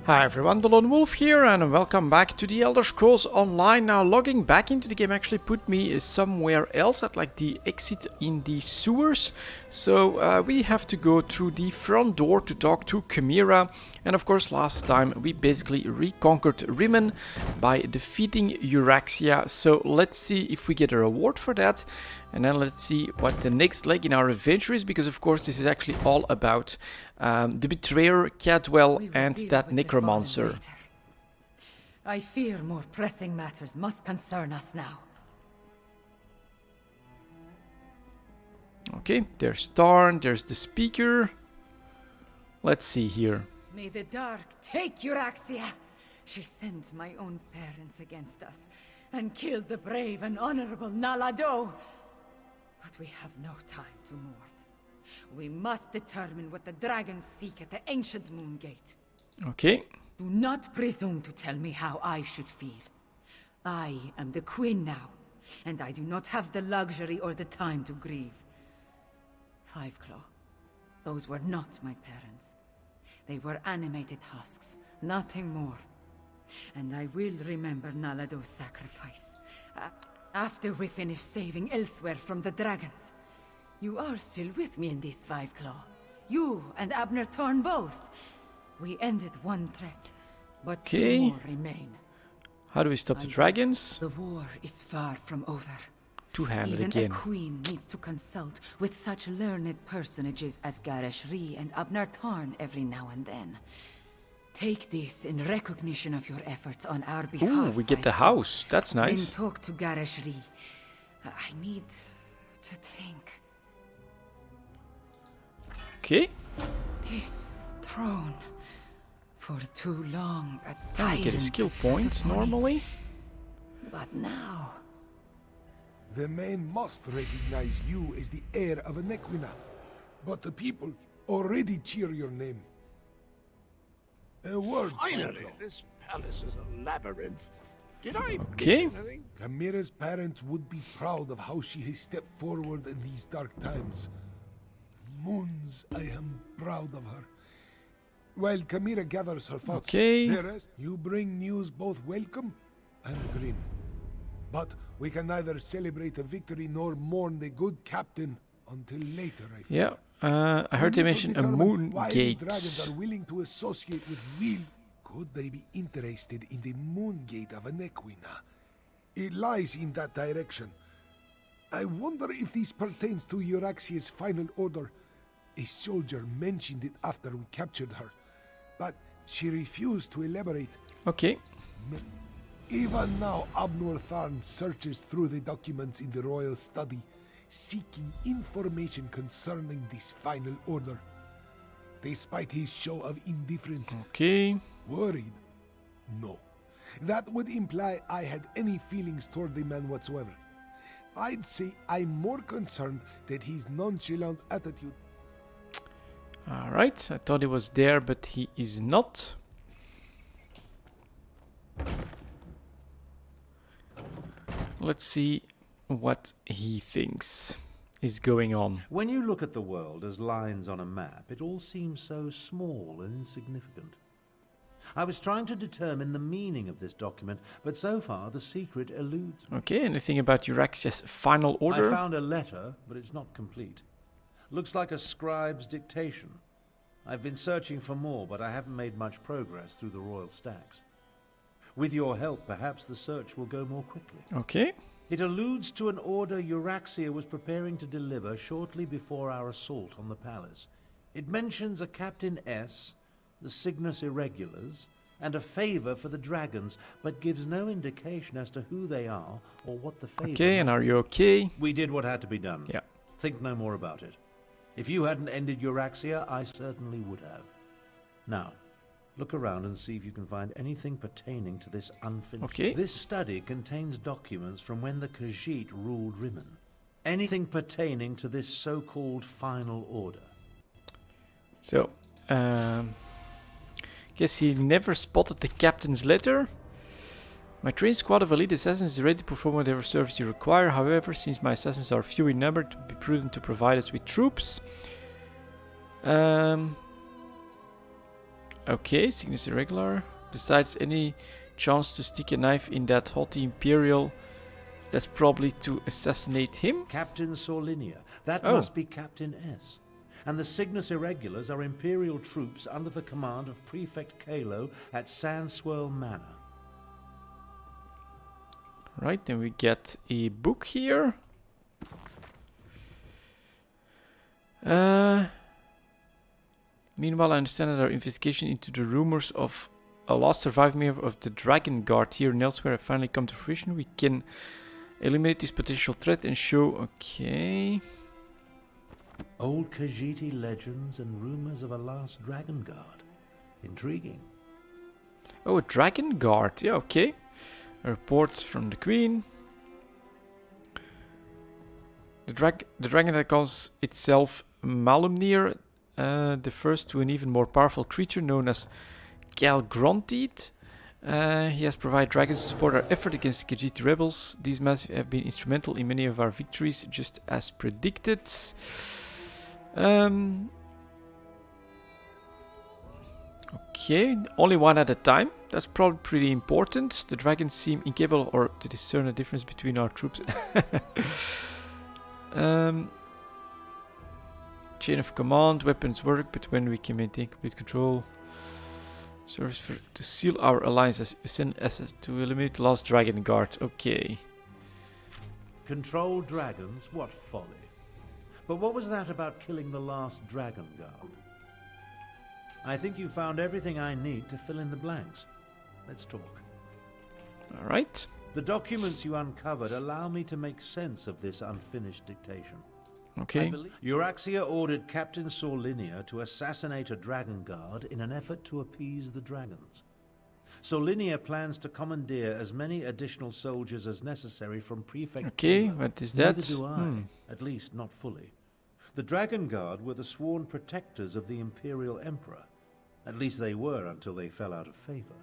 Hi everyone, delonewolf here and welcome back to the Elder Scrolls Online. Now logging back into the game actually put me somewhere else at like the exit in the sewers. So we have to go through the front door to talk to Chimera. And of course last time we basically reconquered Rimmon by defeating Euraxia. So let's see if we get a reward for that. And then let's see what the next leg in our adventure is, because of course this is actually all about the Betrayer, Cadwell, and that Necromancer. I fear more pressing matters must concern us now. Okay, there's Tarn, there's the speaker. Let's see here. May the dark take Euraxia. She sent my own parents against us and killed the brave and honorable Nalado. But we have no time to mourn. We must determine what the dragons seek at the ancient moon gate. Okay. Do not presume to tell me how I should feel. I am the queen now, and I do not have the luxury or the time to grieve. Fiveclaw, those were not my parents. They were animated husks, nothing more. And I will remember Nalado's sacrifice. After we finish saving elsewhere from the dragons. You are still with me in this, Fiveclaw. You and Abner Thorn both. We ended one threat, but two more remain. How do we stop the dragons? The war is far from over. Two-handed again. Even a queen needs to consult with such learned personages as Garresh Ree and Abner Thorn every now and then. Take this in recognition of your efforts on our behalf. Ooh, we get the house. That's nice. Then talk to Garresh Ree. I need to think. Okay. This throne, for too long a I tyrant get a skill sat point upon normally. it. But now... The men must recognize you as the heir of Anequina. But the people already cheer your name. A word. Finally, this palace is a labyrinth. Did I miss anything? Chimera's parents would be proud of how she has stepped forward in these dark times. Moons, I am proud of her. While Chimera gathers her thoughts, the rest, you bring news both welcome and grim. But we can neither celebrate a victory nor mourn the good captain until later, I fear. Yeah. I heard they mention a moon gate. The dragons are willing to associate with Will. Could they be interested in the moon gate of Anequina? It lies in that direction. I wonder if this pertains to Euraxia's final order. A soldier mentioned it after we captured her, but she refused to elaborate. Okay. Even now, Abner Tharn searches through the documents in the royal study, seeking information concerning this final order. Despite his show of indifference, worried? No. That would imply I had any feelings toward the man whatsoever. I'd say I'm more concerned that his nonchalant attitude... Alright, I thought he was there, but he is not. Let's see what he thinks is going on. When you look at the world as lines on a map, it all seems so small and insignificant. I was trying to determine the meaning of this document, but so far the secret eludes me. Okay, anything about Euraxia's final order? I found a letter, but it's not complete. Looks like a scribe's dictation. I've been searching for more, but I haven't made much progress through the royal stacks. With your help, perhaps the search will go more quickly. Okay. It alludes to an order Euraxia was preparing to deliver shortly before our assault on the palace. It mentions a Captain S, the Cygnus Irregulars, and a favor for the dragons, but gives no indication as to who they are or what the favor is. Okay, and are you okay? We did what had to be done. Yeah. Think no more about it. If you hadn't ended Euraxia, I certainly would have. Now, look around and see if you can find anything pertaining to this unfinished. Okay. This study contains documents from when the Khajiit ruled Rimmon. Anything pertaining to this so-called final order. So, guess he never spotted the captain's letter. My trained squad of elite assassins is ready to perform whatever service you require. However, since my assassins are few in number, it would be prudent to provide us with troops. Okay, Cygnus Irregular. Besides any chance to stick a knife in that haughty Imperial, that's probably to assassinate him. Captain Sorlinia. That Oh. must be Captain S. And the Cygnus Irregulars are Imperial troops under the command of Prefect Kalo at Sandswirl Manor. Right, then we get a book here. Meanwhile, I understand that our investigation into the rumors of a last surviving member of the Dragon Guard here and elsewhere have finally come to fruition. We can eliminate this potential threat and show... Okay. Old Khajiiti legends and rumors of a last Dragon Guard. Intriguing. Oh, a Dragon Guard. Yeah, okay. A report from the Queen. The dragon that calls itself Malumnir, the first to an even more powerful creature known as Galgrontiid. He has provided dragons to support our effort against the Khajiiti rebels. These massive have been instrumental in many of our victories, just as predicted. Okay, only one at a time. That's probably pretty important. The dragons seem incapable or to discern a difference between our troops. Chain of command, weapons work, but when we can maintain complete control. Serves to seal our alliance as to eliminate the last Dragon Guard. Okay. Control dragons? What folly. But what was that about killing the last Dragon Guard? I think you found everything I need to fill in the blanks. Let's talk. Alright. The documents you uncovered allow me to make sense of this unfinished dictation. Okay. Euraxia ordered Captain Sorlinia to assassinate a Dragon Guard in an effort to appease the dragons. Sorlinia plans to commandeer as many additional soldiers as necessary from Prefect. Okay, Kalo. what is that? Neither do I, at least not fully. The Dragon Guard were the sworn protectors of the Imperial Emperor. At least they were until they fell out of favor.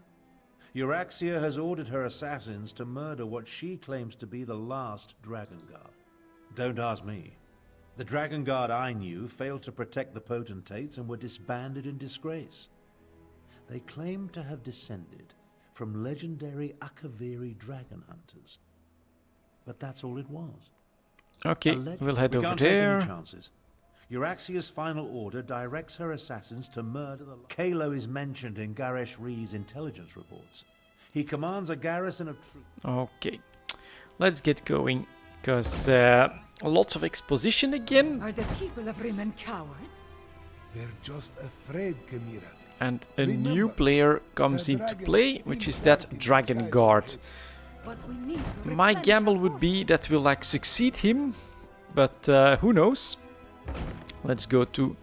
Euraxia has ordered her assassins to murder what she claims to be the last Dragon Guard. Don't ask me. The Dragon Guard I knew failed to protect the potentates and were disbanded in disgrace. They claimed to have descended from legendary Akaviri dragon hunters. But that's all it was. Okay, we'll head over can't there. take any chances. Euraxia's final order directs her assassins to murder the... Kalo is mentioned in Garesh Ree's intelligence reports. He commands a garrison of troops... Okay, let's get going, because lots of exposition again. Are the people of Rimmon cowards? They're just afraid, Kamira. And a new player comes into play, which is that Dragon Guard. But we need to My replenish gamble our would be that we'll like succeed him, but who knows. Let's go to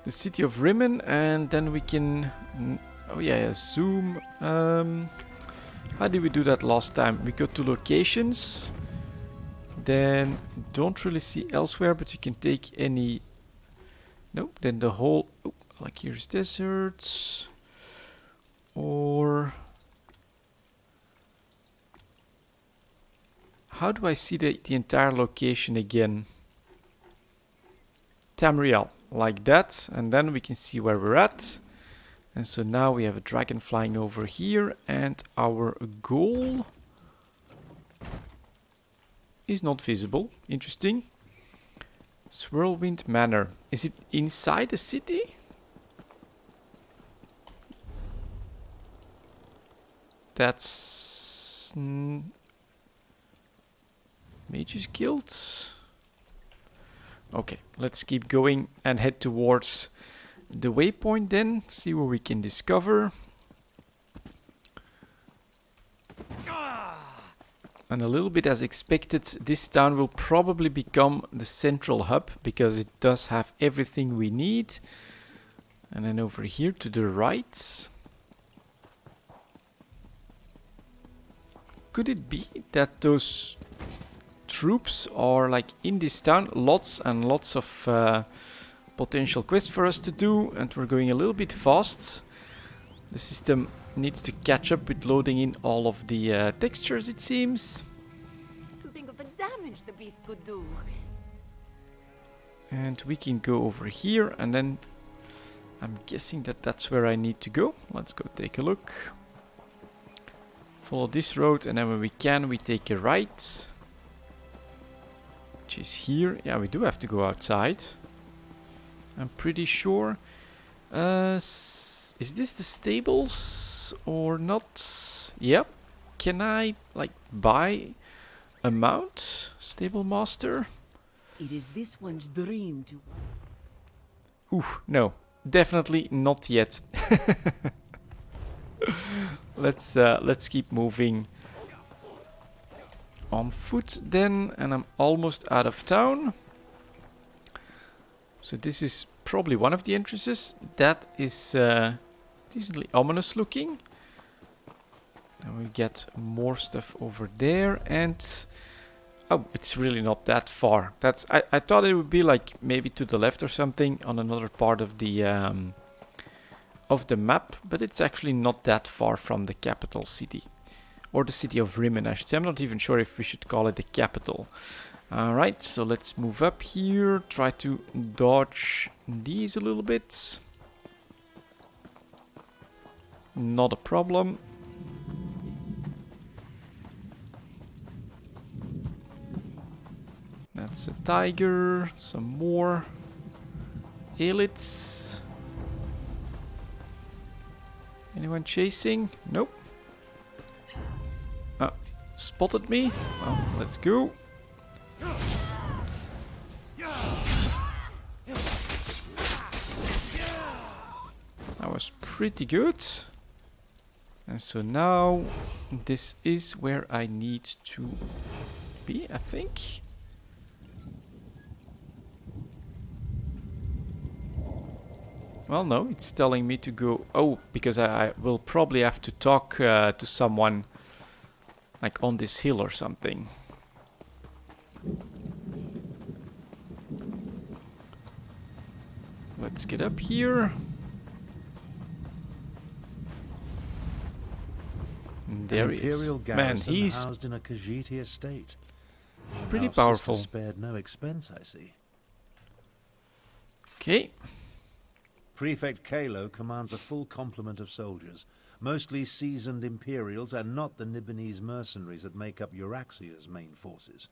the city of Rimmon and then we can... Oh yeah, zoom. How did we do that last time? We go to locations. Then don't really see elsewhere, but you can take any... Nope, then the whole... Oh, like here's deserts. Or... How do I see the entire location again? Tamriel, like that, and then we can see where we're at. And so now we have a dragon flying over here, and our goal is not visible. Interesting. Swirlwind Manor. Is it inside the city? That's... Mages Guild? Okay, let's keep going and head towards the waypoint then. See what we can discover. And a little bit as expected, this town will probably become the central hub because it does have everything we need. And then over here to the right. Could it be that those troops are like in this town? Lots and lots of potential quests for us to do, and we're going a little bit fast. The system needs to catch up with loading in all of the textures, it seems. To think of the damage the beast could do. And we can go over here and then I'm guessing that that's where I need to go. Let's go take a look. Follow this road, and then when we can, we take a right. Which is here. Yeah, we do have to go outside. I'm pretty sure. Is this the stables or not? Yep. Can I, like, buy a mount? Stable master? It is this one's dream to... Oof, no. Definitely not yet. Let's keep moving on foot then, and I'm almost out of town. So this is probably one of the entrances. That is decently ominous looking. And we get more stuff over there, and oh, it's really not that far. I thought it would be like maybe to the left or something on another part of the map, but it's actually not that far from the capital city. Or the city of Rimmen, I should say. I'm not even sure if we should call it the capital. Alright, so let's move up here. Try to dodge these a little bit. Not a problem. That's a tiger. Some more elites. Anyone chasing? Nope. Ah, spotted me. Well, let's go. That was pretty good. And so now this is where I need to be, I think. Well, no, it's telling me to go... Oh, because I will probably have to talk to someone like on this hill or something. Let's get up here. And there he is. Man, he's housed in a Khajiiti estate. pretty Our powerful. sister spared no expense, I see. Okay. Prefect Kalo commands a full complement of soldiers, mostly seasoned Imperials and not the Nibonese mercenaries that make up Euraxia's main forces.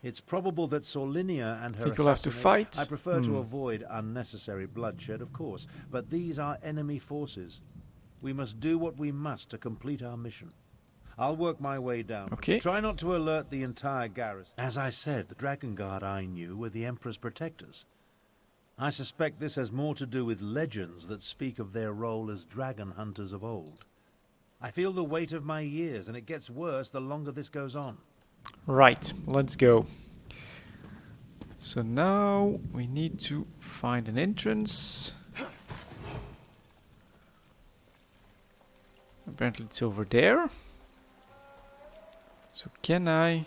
It's probable that Sorlinia and her Think we'll have to fight? I prefer to avoid unnecessary bloodshed, of course, but these are enemy forces. We must do what we must to complete our mission. I'll work my way down. Okay. Try not to alert the entire garrison. As I said, the Dragon Guard I knew were the Emperor's protectors. I suspect this has more to do with legends that speak of their role as dragon hunters of old. I feel the weight of my years, and it gets worse the longer this goes on. Right, let's go. So now we need to find an entrance. Apparently it's over there. So can I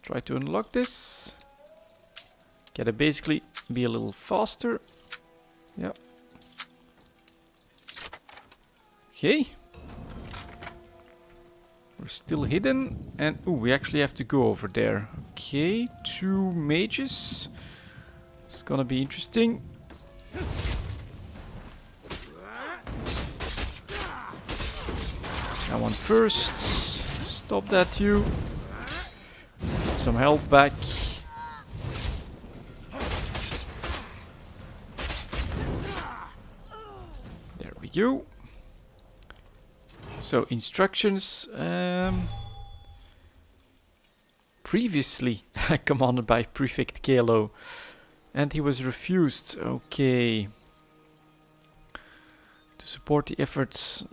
try to unlock this? Gotta basically be a little faster. Yep. Okay. We're still hidden. And ooh, we actually have to go over there. Okay, 2 mages. It's gonna be interesting. That one first. Stop that, you. Get some health back. There we go. So instructions. Previously commanded by Prefect Kalo, and he was refused. Okay. To support the efforts.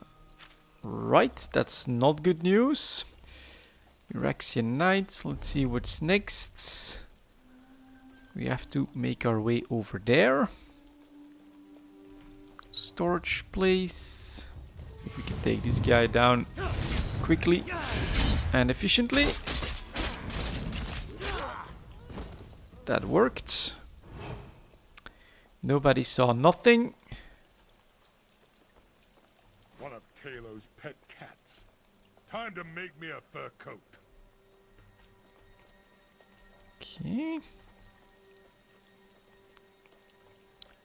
Right, that's not good news. Euraxian Knights, let's see what's next. We have to make our way over there. Storage place. See if we can take this guy down quickly and efficiently. That worked. Nobody saw nothing. One of Kalo's pet cats. Time to make me a fur coat. Okay.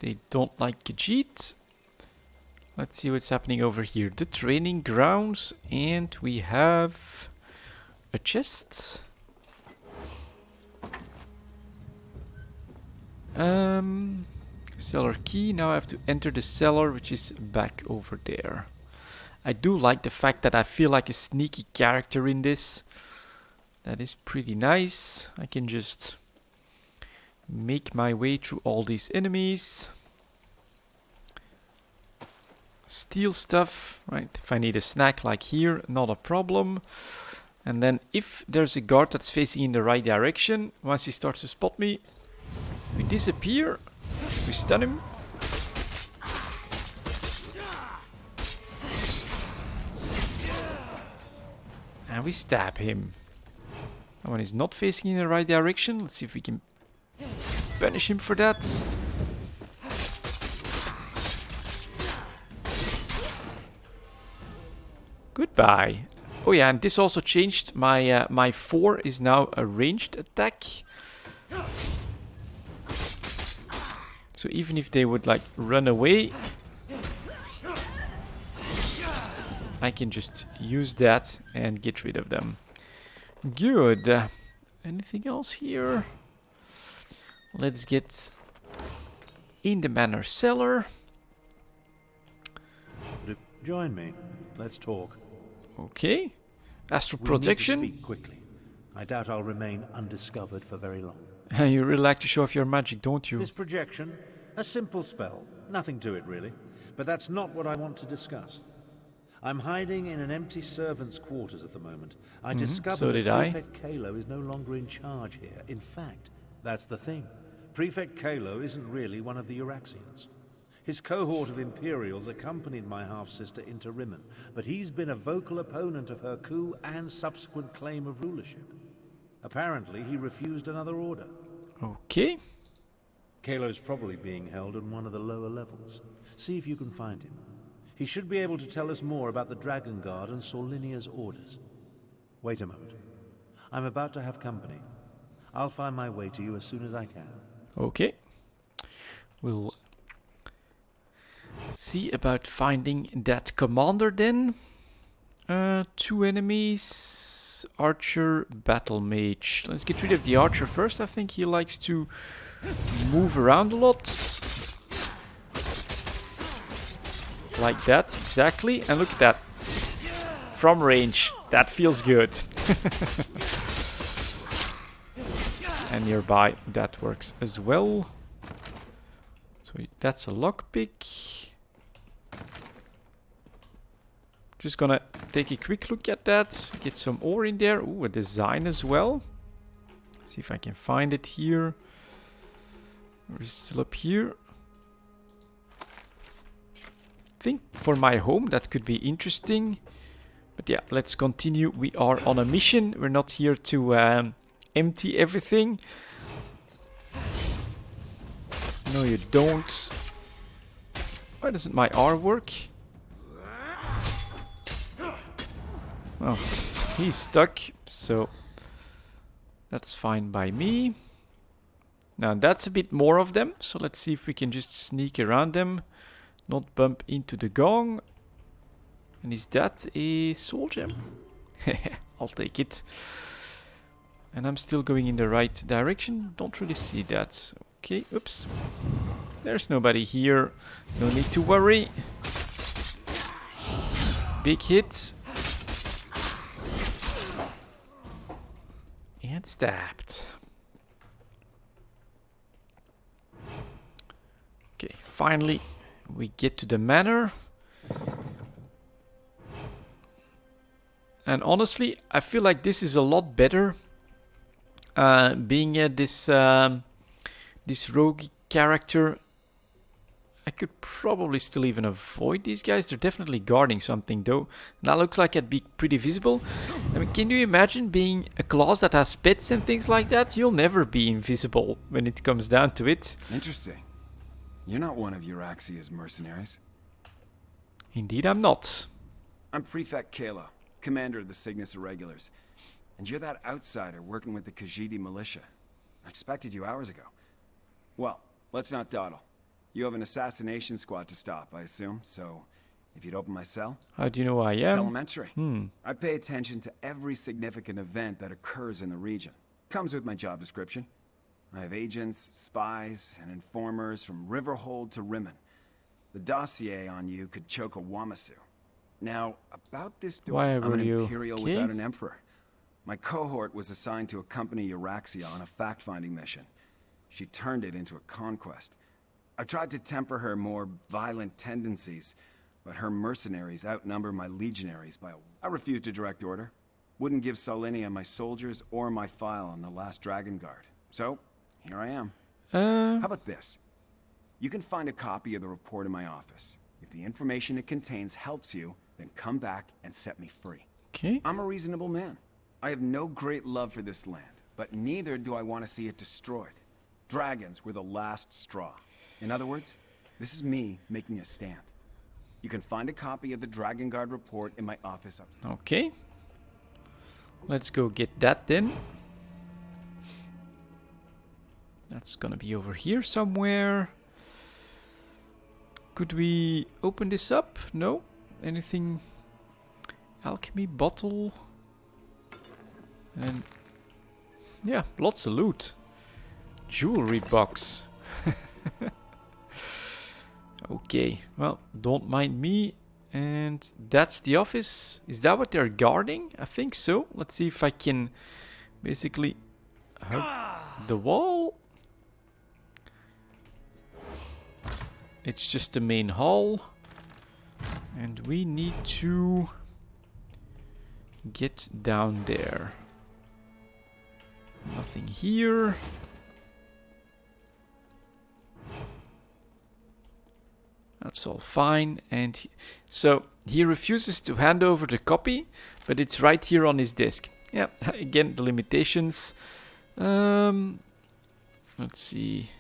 They don't like Khajiit. Let's see what's happening over here. The training grounds, and we have a chest. Cellar key. Now I have to enter the cellar, which is back over there. I do like the fact that I feel like a sneaky character in this. That is pretty nice. I can just make my way through all these enemies. Steal stuff, right? If I need a snack like here, not a problem. And then if there's a guard that's facing in the right direction, once he starts to spot me, we disappear, we stun him. And we stab him. And when he's not facing in the right direction, let's see if we can punish him for that. Goodbye. Oh yeah, and this also changed. My my 4 is now a ranged attack. So even if they would like run away, I can just use that and get rid of them. Good. Anything else here? Let's get in the manor cellar. Join me. Let's talk. Okay. Astral We need to projection. speak quickly. I doubt I'll remain undiscovered for very long. You really like to show off your magic, don't you? This projection, a simple spell. Nothing to it, really. But that's not what I want to discuss. I'm hiding in an empty servant's quarters at the moment. I discovered so did that I. Prefect Kalo is no longer in charge here. In fact, that's the thing. Prefect Kalo isn't really one of the Euraxians. His cohort of Imperials accompanied my half-sister into Rimmen, but he's been a vocal opponent of her coup and subsequent claim of rulership. Apparently, he refused another order. Okay. Kalo's probably being held on one of the lower levels. See if you can find him. He should be able to tell us more about the Dragon Guard and Solinia's orders. Wait a moment. I'm about to have company. I'll find my way to you as soon as I can. Okay. We'll see about finding that commander then. 2 enemies. Archer, battle mage. Let's get rid of the archer first. I think he likes to move around a lot. Like that, exactly. And look at that. From range. That feels good. And nearby, that works as well. So that's a lockpick. Just gonna take a quick look at that. Get some ore in there. Ooh, a design as well. See if I can find it here. Or is it still up here? I think for my home that could be interesting. But yeah, let's continue. We are on a mission. We're not here to empty everything. No, you don't. Why doesn't my R work? Oh, he's stuck, so that's fine by me. Now that's a bit more of them, so let's see if we can just sneak around them, not bump into the gong. And is that a soul gem? I'll take it. And I'm still going in the right direction. Don't really see that. Okay, oops. There's nobody here. No need to worry. Big hit. And stabbed. Okay, finally we get to the manor. And honestly, I feel like this is a lot better. Being this rogue character, I could probably still even avoid these guys. They're definitely guarding something though. That looks like it'd be pretty visible. I mean, can you imagine being a class that has pets and things like that? You'll never be invisible when it comes down to it. Interesting. You're not one of Euraxia's mercenaries. Indeed, I'm not. I'm Prefect Kalo, commander of the Cygnus Irregulars. And you're that outsider working with the Khajiit militia. I expected you hours ago. Well, let's not dawdle. You have an assassination squad to stop, I assume, so if you'd open my cell? How do you know I It's am? elementary. I pay attention to every significant event that occurs in the region. Comes with my job description. I have agents, spies, and informers from Riverhold to Rimmen. The dossier on you could choke a Wamasu. Now, about this door, Why I'm were an you Imperial okay? without an Emperor. My cohort was assigned to accompany Euraxia on a fact-finding mission. She turned it into a conquest. I tried to temper her more violent tendencies, but her mercenaries outnumber my legionaries by I refused to direct order. Wouldn't give Solinia my soldiers or my file on the last Dragon Guard. So, here I am. How about this? You can find a copy of the report in my office. If the information it contains helps you, then come back and set me free. Okay. I'm a reasonable man. I have no great love for this land, but neither do I want to see it destroyed. Dragons were the last straw. In other words, this is me making a stand. You can find a copy of the Dragon Guard report in my office upstairs. Okay. Let's go get that then. That's gonna be over here somewhere. Could we open this up? No? Anything? Alchemy bottle. And yeah, lots of loot. Jewelry box. Okay, well, don't mind me. And that's the office. Is that what they're guarding? I think so. Let's see if I can basically hug the wall. It's just the main hall. And we need to get down there. Nothing here. That's all fine. And so he refuses to hand over the copy, but it's right here on his desk. Yeah, again, the limitations. Let's see.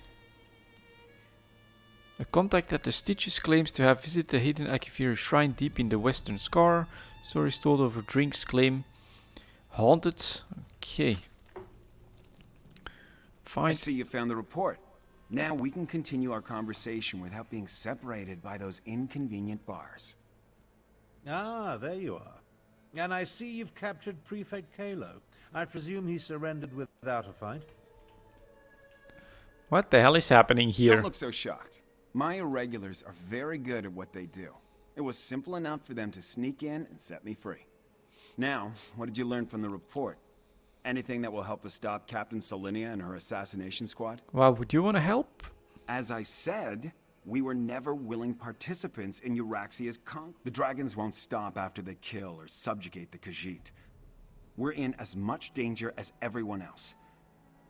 A contact at the Stitches claims to have visited the hidden Akifiri shrine deep in the western scar. Stories told over drinks claim haunted. Okay. I Fine. see you found the report. Now we can continue our conversation without being separated by those inconvenient bars. Ah, there you are. And I see you've captured Prefect Kalo. I presume he surrendered without a fight? What the hell is happening here? Don't look so shocked. My irregulars are very good at what they do. It was simple enough for them to sneak in and set me free. Now, what did you learn from the report? Anything that will help us stop Captain Solinia and her assassination squad? Well, would you want to help? As I said, we were never willing participants in Euraxia's conquest. The dragons won't stop after they kill or subjugate the Khajiit. We're in as much danger as everyone else.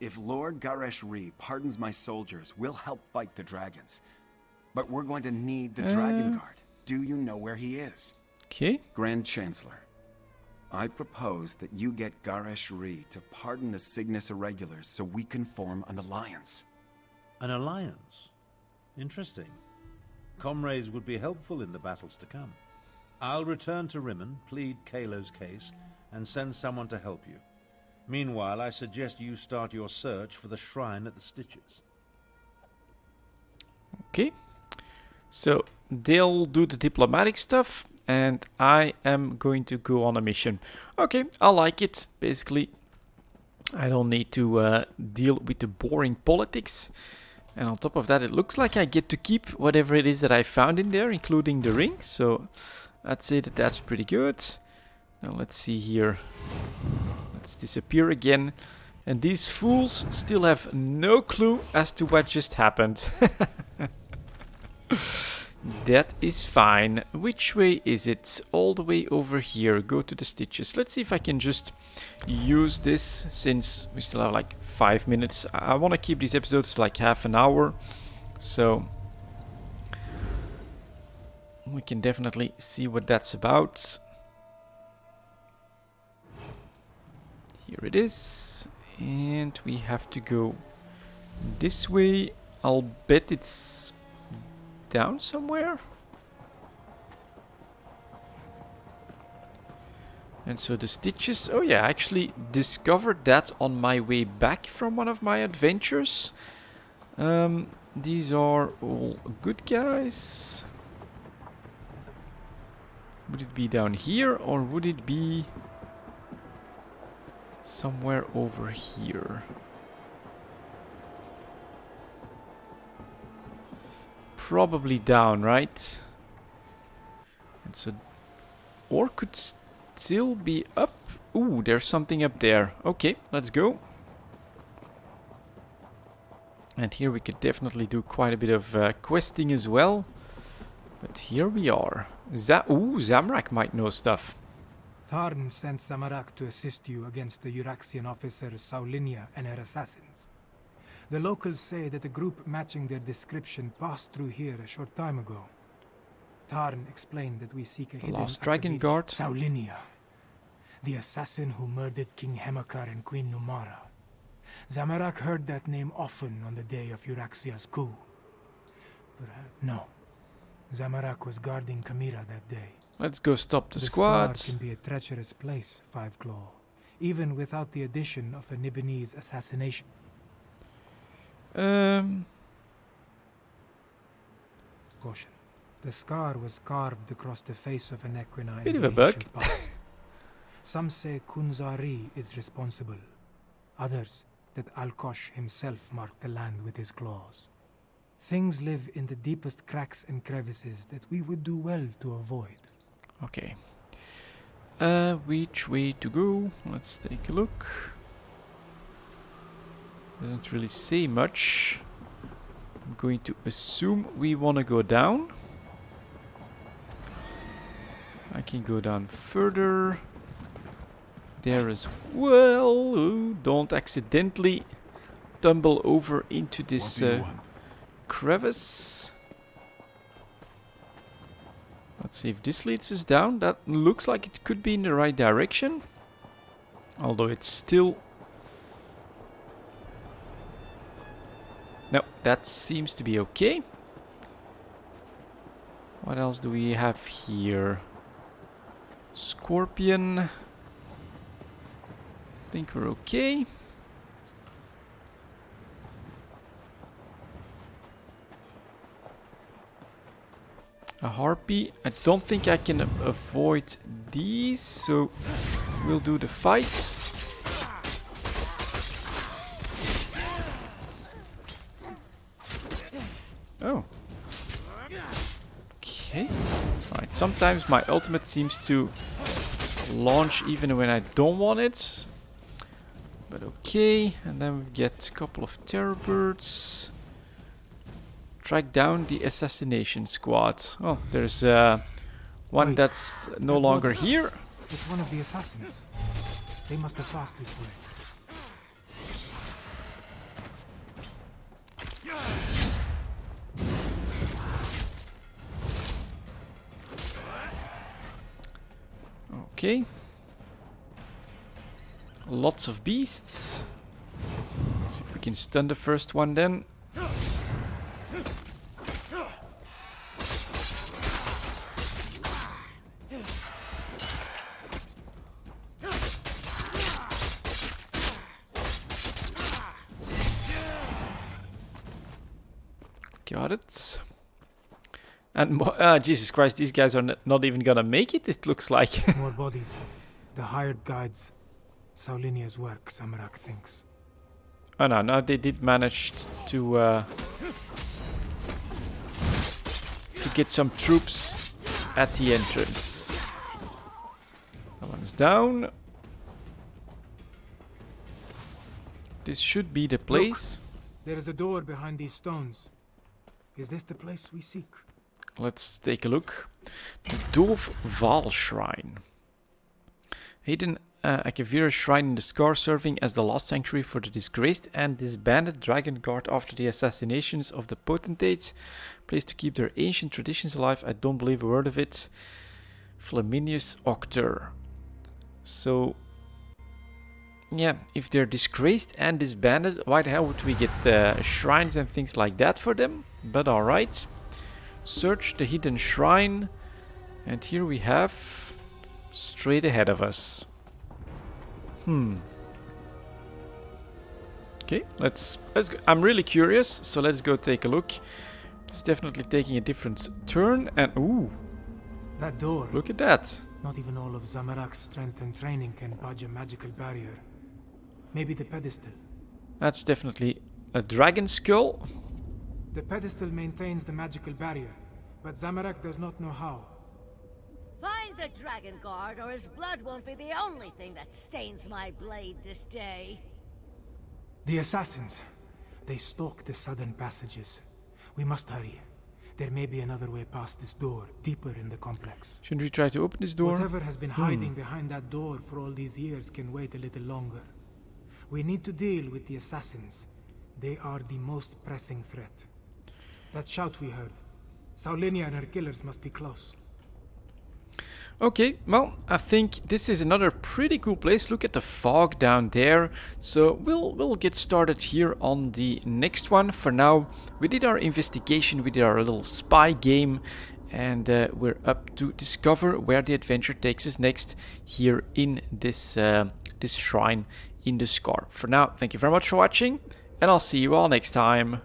If Lord Garesh-Ri pardons my soldiers, we'll help fight the dragons. But we're going to need the Dragon Guard. Do you know where he is? Okay. Grand Chancellor, I propose that you get Garesh-Ri to pardon the Cygnus Irregulars so we can form an alliance. An alliance? Interesting. Comrades would be helpful in the battles to come. I'll return to Rimmen, plead Kalo's case, and send someone to help you. Meanwhile, I suggest you start your search for the shrine at the Stitches. Okay. So they'll do the diplomatic stuff, and I am going to go on a mission. Okay, I like it. Basically, I don't need to deal with the boring politics. And on top of that, it looks like I get to keep whatever it is that I found in there, including the ring. So I'd say that that's pretty good. Now let's see here. Let's disappear again. And these fools still have no clue as to what just happened. That is fine. Which way is it? All the way over here. Go to the Stitches. Let's see if I can just use this, since we still have like 5 minutes. I want to keep these episodes to like half an hour. So we can definitely see what that's about. Here it is. And we have to go this way. I'll bet it's down somewhere. And so the Stitches, oh yeah, I actually discovered that on my way back from one of my adventures. these are all good guys. Would it be down here or would it be somewhere over here? Probably down, right? And so, or could still be up. Ooh, there's something up there. Okay, let's go. And here we could definitely do quite a bit of questing as well. But here we are. Ooh, Zamrak might know stuff. Tarn sent Samarak to assist you against the Euraxian officer Saulinia and her assassins. The locals say that a group matching their description passed through here a short time ago. Tarn explained that we seek a hidden Lost Dragon Guard. Saulinia, the assassin who murdered King Hemakar and Queen Numara. Zamarak heard that name often on the day of Euraxia's coup. No. Zamarak was guarding Kamira that day. Let's go stop the Scar squads. can be a treacherous place, Five Claw, even without the addition of a Nibonese assassination. Caution. The scar was carved across the face of an equina Bit in of the a ancient bug. past. Some say Kunzari is responsible. Others that Alkosh himself marked the land with his claws. Things live in the deepest cracks and crevices that we would do well to avoid. Okay. Which way to go? Let's take a look. Doesn't really say much. I'm going to assume we want to go down. I can go down further. There as well. Ooh, don't accidentally tumble over into this crevice. Let's see if this leads us down. That looks like it could be in the right direction. Although it's still... No, that seems to be okay. What else do we have here? Scorpion. I think we're okay. A harpy. I don't think I can avoid these, so we'll do the fight. Oh. Okay. Right. Sometimes my ultimate seems to launch even when I don't want it. But okay. And then we get a couple of terror birds. Track down the assassination squad. Oh, there's one that's no longer here. It's one of the assassins. They must have passed this way. Okay. Lots of beasts. See if we can stun the first one then. Got it. And Jesus Christ, these guys are not even gonna make it, it looks like. More bodies. The hired guides. Saulinia's work, Samarak thinks. Oh no, they did manage to get some troops at the entrance. That one's down. This should be the place. Look, there is a door behind these stones. Is this the place we seek? Let's take a look. The Dove Val Shrine. Hidden a Kavira shrine in the Scar, serving as the last sanctuary for the disgraced and disbanded Dragon Guard after the assassinations of the potentates. Place to keep their ancient traditions alive. I don't believe a word of it. Flaminius Octor. So, yeah, if they're disgraced and disbanded, why the hell would we get shrines and things like that for them? But alright. Search the hidden shrine. And here we have... straight ahead of us. Okay, let's go. I'm really curious, so let's go take a look. It's definitely taking a different turn, and ooh, That door. look at that. Not even all of Zamorak's strength and training can budge a magical barrier. Maybe the pedestal. That's definitely a dragon skull. The pedestal maintains the magical barrier, but Zamorak does not know how. Find the Dragon Guard, or his blood won't be the only thing that stains my blade this day. The assassins. They stalk the southern passages. We must hurry. There may be another way past this door, deeper in the complex. Shouldn't we try to open this door? Whatever has been hiding behind that door for all these years can wait a little longer. We need to deal with the assassins. They are the most pressing threat. That shout we heard. Saulinia and her killers must be close. Okay, well, I think this is another pretty cool place. Look at the fog down there. So we'll get started here on the next one. For now, we did our investigation, we did our little spy game, and we're up to discover where the adventure takes us next here in this this shrine in the Scar. For now, thank you very much for watching, and I'll see you all next time.